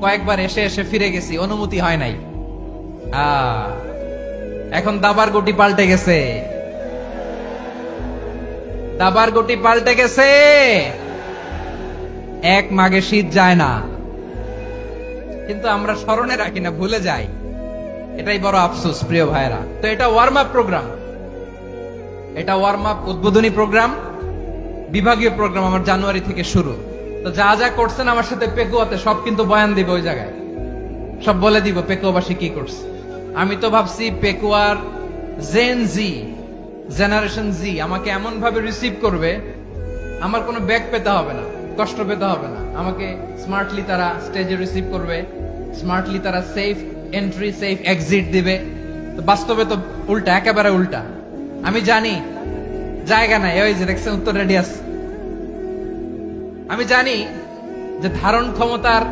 কয়েকবার এসে এসে ফিরে গেছি, অনুমতি হয় নাই। এখন দাবার গুটি পাল্টে গেছে, দাবার গুটি পাল্টে গেছে। এক মাঘে শীত যায় না, কিন্তু আমরা স্মরণে রাখি না, ভুলে যাই। এটাই বড় আফসোস প্রিয় ভাইরা। তো এটা ওয়ার্ম আপ প্রোগ্রাম, এটা ওয়ার্ম আপ উদ্বোধনী প্রোগ্রাম, বিভাগীয় প্রোগ্রাম আমার জানুয়ারি থেকে শুরু। তো যা যা করছেন আমার সাথে পেকুয়াতে সব কিন্তু বয়ান দিব, ওই জায়গায় সব বলে দিব পেকুয়াবাসী কি করছে। আমি তো ভাবছি পেকুয়ার জেন জি, জেনারেশন জি আমাকে এমন ভাবে রিসিভ করবে, আমার কোনো ব্যাগ পেতে হবে না, কষ্ট পেতে হবে না। আমাকে স্মার্টলি তারা স্টেজে রিসিভ করবে, স্মার্টলি তারা সেফ এন্ট্রি সেফ এক্সিট দিবে। তো বাস্তবে তো উল্টা, একেবারে উল্টা। আমি জানি জায়গা নাই, ওই যে দেখছেন উত্তর রেডি আছে। আমি জানি যে ধারণ ক্ষমতার